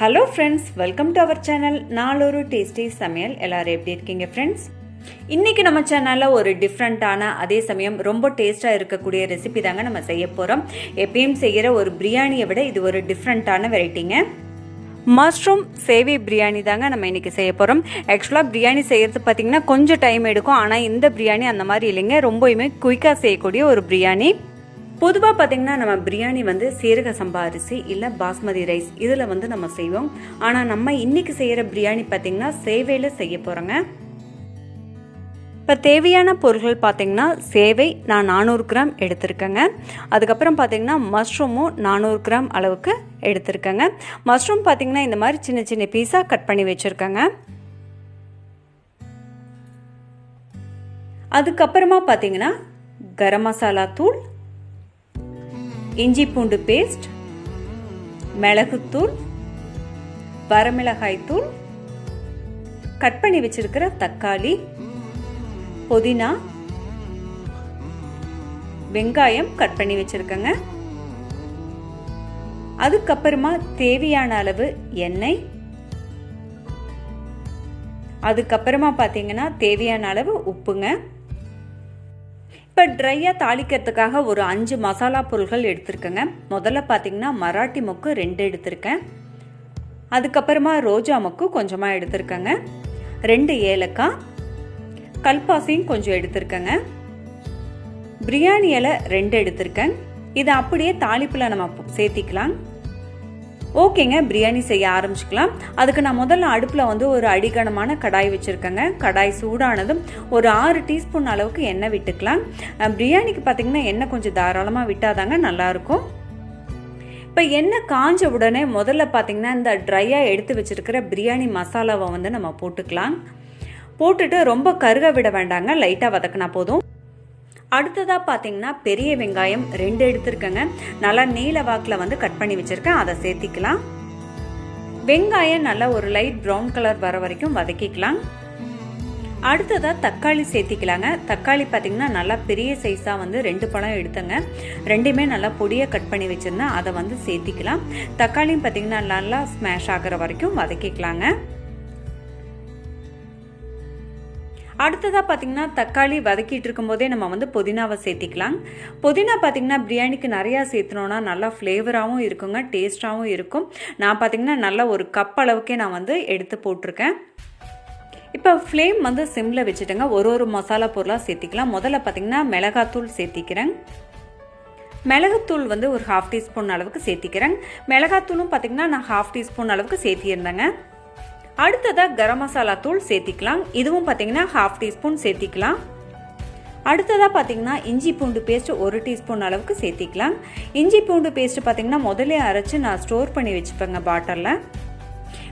Hello friends, welcome to our channel. நாளொரு tasty சமையல். எல்லாரும் எப்படி இருக்கீங்க friends? இன்னைக்கு நம்ம சேனல்ல ஒரு டிஃபரண்டான அதே சமயம் ரொம்ப டேஸ்டா இருக்கக்கூடிய ரெசிபி தாங்க நம்ம செய்ய போறோம். எப்பவும் செய்யற ஒரு பிரியாணியை விட இது ஒரு டிஃபரண்டான வெரைட்டிங்க. மஷ்ரூம் சேவை பிரியாணி தாங்க நம்ம இன்னைக்கு செய்ய போறோம். ஆக்சுவலா பிரியாணி செய்யறது பாத்தீங்கன்னா கொஞ்சம் டைம் எடுக்கும். ஆனா இந்த பிரியாணி அந்த மாதிரி இல்லைங்க. ரொம்பவுமே குயிக்கா செய்யக்கூடிய ஒரு பிரியாணி. பொதுவாக பார்த்தீங்கன்னா நம்ம பிரியாணி வந்து சீரக சம்பா அரிசி இல்லை பாஸ்மதி ரைஸ் இதில் வந்து நம்ம செய்வோம். ஆனால் நம்ம இன்னைக்கு செய்கிற பிரியாணி பார்த்தீங்கன்னா சேவையில் செய்ய போகிறோங்க. இப்போ தேவையான பொருட்கள் பார்த்தீங்கன்னா சேவை நான் 400 கிராம் எடுத்திருக்கேங்க. அதுக்கப்புறம் பார்த்தீங்கன்னா மஷ்ரூமும் 400 கிராம் அளவுக்கு எடுத்திருக்கேங்க. மஷ்ரூம் பார்த்தீங்கன்னா இந்த மாதிரி சின்ன சின்ன பீஸாக கட் பண்ணி வச்சுருக்கேங்க. அதுக்கப்புறமா பார்த்தீங்கன்னா கரம் மசாலா தூள், இஞ்சி பூண்டு பேஸ்ட், மிளகுத்தூள், வரமிளகாய் தூள், கட் பண்ணி வச்சிருக்கிற தக்காளி, புதினா, வெங்காயம் கட் பண்ணி வச்சிருக்கேங்க. அதுக்கப்புறமா தேவையான அளவு எண்ணெய், அதுக்கப்புறமா பார்த்தீங்கன்னா தேவையான அளவு உப்புங்க. இப்போ ட்ரையாக தாளிக்கிறதுக்காக ஒரு 5 மசாலா பொருட்கள் எடுத்திருக்கேங்க. முதல்ல பார்த்தீங்கன்னா மராட்டி மொக்கு 2 எடுத்திருக்கேன். அதுக்கப்புறமா ரோஜா மொக்கு கொஞ்சமாக எடுத்திருக்கேங்க. 2 ஏலக்காய், கல்பாசியும் கொஞ்சம் எடுத்திருக்கேங்க. பிரியாணி இலை 2 எடுத்திருக்கேன். இதை அப்படியே தாளிப்பில் நம்ம சேர்த்திக்கலாம். ஓகேங்க, பிரியாணி செய்ய ஆரம்பிச்சுக்கலாம். அதுக்கு நான் முதல்ல அடுப்பில் வந்து ஒரு அடிகனமான கடாய் வச்சுருக்கேங்க. கடாய் சூடானதும் ஒரு 6 டீஸ்பூன் அளவுக்கு எண்ணெய் விட்டுக்கலாம். பிரியாணிக்கு பார்த்தீங்கன்னா எண்ணெய் கொஞ்சம் தாராளமாக விட்டாதாங்க நல்லாயிருக்கும். இப்போ எண்ணெய் காஞ்ச உடனே முதல்ல பார்த்தீங்கன்னா இந்த ட்ரையாக எடுத்து வச்சுருக்கிற பிரியாணி மசாலாவை வந்து நம்ம போட்டுக்கலாம். போட்டுட்டு ரொம்ப கருக விட வேண்டாங்க, லைட்டாக வதக்கினா போதும். அடுத்ததாக பார்த்தீங்கன்னா பெரிய வெங்காயம் 2 எடுத்திருக்கேங்க. நல்லா நீல வாக்கில் வந்து கட் பண்ணி வச்சுருக்கேன். அதை சேர்த்திக்கலாம். வெங்காயம் நல்லா ஒரு லைட் ப்ரௌன் கலர் வர வரைக்கும் வதக்கிக்கலாம். அடுத்ததாக தக்காளி சேர்த்திக்கலாங்க. தக்காளி பார்த்தீங்கன்னா நல்லா பெரிய சைஸாக வந்து 2 பழம் எடுத்தங்க. 2மே நல்லா பொடியாக கட் பண்ணி வச்சுருந்தேன். அதை வந்து சேர்த்திக்கலாம். தக்காளியும் பார்த்தீங்கன்னா நல்லா ஸ்மாஷ் ஆகிற வரைக்கும் வதக்கிக்கலாங்க. அடுத்ததாக பார்த்தீங்கன்னா தக்காளி வதக்கிட்டு இருக்கும் போதே நம்ம வந்து புதினாவை சேர்த்திக்கலாம். புதினா பார்த்தீங்கன்னா பிரியாணிக்கு நிறையா சேர்த்தனோன்னா நல்லா ஃப்ளேவராகவும் இருக்குங்க, டேஸ்டாகவும் இருக்கும். நான் பார்த்தீங்கன்னா நல்லா ஒரு கப் அளவுக்கே நான் வந்து எடுத்து போட்டிருக்கேன். இப்போ ஃப்ளேம் வந்து சிம்மில் வச்சுட்டுங்க ஒரு மசாலா பொருளாக சேர்த்திக்கலாம். முதல்ல பார்த்தீங்கன்னா மிளகாத்தூள் சேர்த்திக்கிறேன். மிளகுத்தூள் வந்து ஒரு 1/2 டீஸ்பூன் அளவுக்கு சேர்த்திக்கிறேன். மிளகாத்தூளும் பார்த்தீங்கன்னா நான் 1/2 டீஸ்பூன் அளவுக்கு சேர்த்தியிருந்தேங்க. அடுத்ததாக கரம் மசாலா தூள் சேர்த்திக்கலாம். இதுவும் பார்த்தீங்கன்னா 1/2 டீஸ்பூன் சேர்த்திக்கலாம். அடுத்ததாக பார்த்தீங்கன்னா இஞ்சி பூண்டு பேஸ்ட் 1 டீஸ்பூன் அளவுக்கு சேர்த்திக்கலாம். இஞ்சி பூண்டு பேஸ்ட் பார்த்தீங்கன்னா முதல்ல அரைச்சி நான் ஸ்டோர் பண்ணி வச்சுப்பேங்க பாட்டிலில்.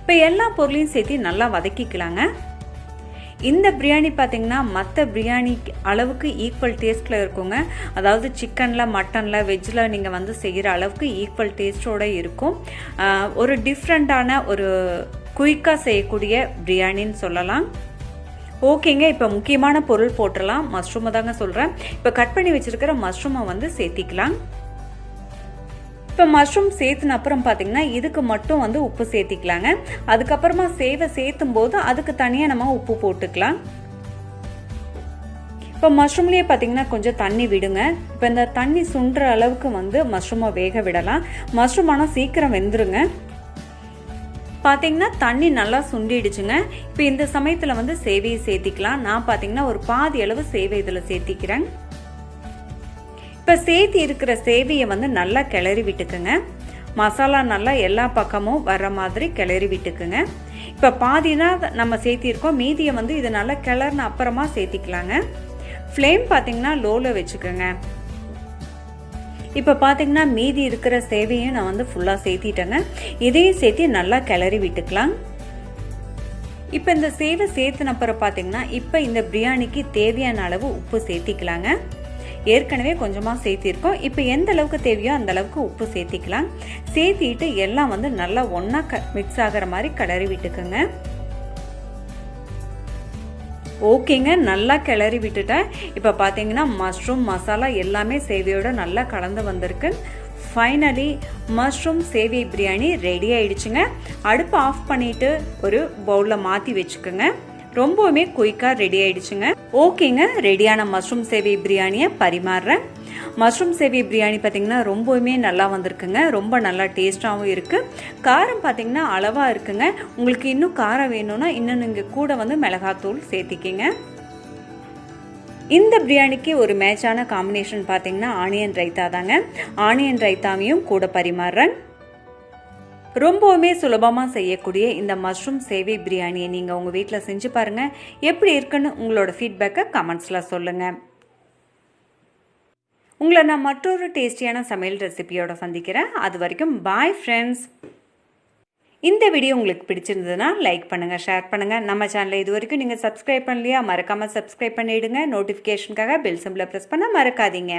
இப்போ எல்லா பொருளையும் சேர்த்து நல்லா வதக்கிக்கலாங்க. இந்த பிரியாணி பார்த்தீங்கன்னா மற்ற பிரியாணி அளவுக்கு ஈக்குவல் டேஸ்ட்டில் இருக்குங்க. அதாவது சிக்கனில், மட்டனில், வெஜ்ஜில் நீங்கள் வந்து செய்கிற அளவுக்கு ஈக்குவல் டேஸ்ட்டோடு இருக்கும். ஒரு டிஃப்ரெண்ட்டான ஒரு குயிக்காக செய்யக்கூடிய பிரியாணின்னு சொல்லலாம். ஓகேங்க, இப்போ முக்கியமான பொருள் போட்டுடலாம். மஷ்ரூமை தாங்க சொல்கிறேன். இப்போ கட் பண்ணி வச்சுருக்கிற மஷ்ரூமை வந்து சேர்த்திக்கலாம். இப்போ மஷ்ரூம் சேர்த்துன அப்புறம் பார்த்தீங்கன்னா இதுக்கு மட்டும் வந்து உப்பு சேர்த்திக்கலாங்க. அதுக்கப்புறமா சேவை சேர்த்தும் போது அதுக்கு தனியாக நம்ம உப்பு போட்டுக்கலாம். இப்போ மஷ்ரூம்லேயே பார்த்தீங்கன்னா கொஞ்சம் தண்ணி விடுங்க. இப்போ இந்த தண்ணி சுண்டுற அளவுக்கு வந்து மஷ்ரூமை வேக விடலாம். மஷ்ரூம் ஆனால் சீக்கிரம் வெந்துருங்க. பார்த்தீங்கன்னா தண்ணி நல்லா சுண்டிடுச்சுங்க. இப்போ இந்த சமயத்தில் வந்து சேவையை சேர்த்திக்கலாம். நான் பார்த்தீங்கன்னா ஒரு பாதி அளவு சேவை இதில் சேர்த்திக்கிறேன். இப்போ சேர்த்தி இருக்கிற சேவையை வந்து நல்லா கிளறி விட்டுக்குங்க. மசாலா நல்லா எல்லா பக்கமும் வர மாதிரி கிளறி விட்டுக்குங்க. இப்போ பாதினா நம்ம சேர்த்திருக்கோம், மீதியை வந்து இது நல்லா கிளறின அப்புறமா சேர்த்திக்கலாங்க. ஃப்ளேம் பார்த்தீங்கன்னா லோவில் வச்சுக்கோங்க. இப்போ பார்த்தீங்கன்னா மீதி இருக்கிற சேவையும் நான் வந்து ஃபுல்லாக சேர்த்திட்டேங்க. இதையும் சேர்த்து நல்லா கிளறி விட்டுக்கலாம். இப்போ இந்த சேவை சேர்த்துன அப்புறம் பார்த்தீங்கன்னா இப்போ இந்த பிரியாணிக்கு தேவையான அளவு உப்பு சேர்த்திக்கலாங்க. ஏற்கனவே கொஞ்சமாக சேர்த்திருக்கோம். இப்போ எந்த அளவுக்கு தேவையோ அந்த அளவுக்கு உப்பு சேர்த்திக்கலாம். சேர்த்திட்டு எல்லாம் வந்து நல்லா ஒன்றா மிக்ஸ் ஆகிற மாதிரி கிளறி விட்டுக்குங்க. ஓகேங்க, நல்லா கிளறி விட்டுட்டேன். இப்போ பார்த்தீங்கன்னா மஷ்ரூம் மசாலா எல்லாமே சேவையோட நல்லா கலந்து வந்திருக்கு. ஃபைனலி மஷ்ரூம் சேவை பிரியாணி ரெடி ஆயிடுச்சுங்க. அடுப்பு ஆஃப் பண்ணிட்டு ஒரு பவுலில் மாற்றி வச்சுக்கோங்க. ரொம்பவுமே குயிக்காக ரெடி ஆயிடுச்சுங்க. ஓகேங்க, ரெடியான மஷ்ரூம் சேவை பிரியாணியை பரிமாறுறேன். மஷ்ரூம் சேவை பிரியாணி பார்த்தீங்கன்னா ரொம்பவுமே நல்லா வந்திருக்குங்க. ரொம்ப நல்லா டேஸ்ட்டாகவும் இருக்குது. காரம் பார்த்தீங்கன்னா அளவாக இருக்குங்க. உங்களுக்கு இன்னும் காரம் வேணும்னா இன்னும் நீங்கள் கூட வந்து மிளகாத்தூள் சேர்த்திக்கிங்க. இந்த பிரியாணிக்கு ஒரு மேட்சான காம்பினேஷன் பார்த்தீங்கன்னா ஆனியன் ரைத்தா தாங்க. ஆனியன் ரைத்தாவையும் கூட பரிமாறுறேன். ரொம்பவுமே சுலபமாக செய்யக்கூடிய இந்த மஷ்ரூம் சேவை பிரியாணியை நீங்கள் உங்கள் வீட்டில் செஞ்சு பாருங்கள். எப்படி இருக்குன்னு உங்களோட ஃபீட்பேக்கை கமெண்ட்ஸில் சொல்லுங்கள். உங்களை நான் மற்றொரு டேஸ்டியான சமையல் ரெசிபியோட சந்திக்கிறேன். அது வரைக்கும் பாய் ஃப்ரெண்ட்ஸ். இந்த வீடியோ உங்களுக்கு பிடிச்சிருந்ததுன்னா லைக் பண்ணுங்கள், ஷேர் பண்ணுங்கள். நம்ம சேனலை இது வரைக்கும் நீங்கள் சப்ஸ்கிரைப் பண்ணலையா, மறக்காமல் சப்ஸ்கிரைப் பண்ணிவிடுங்க. நோட்டிஃபிகேஷனுக்காக பெல் சிம்பிளை ப்ரெஸ் பண்ண மறக்காதீங்க.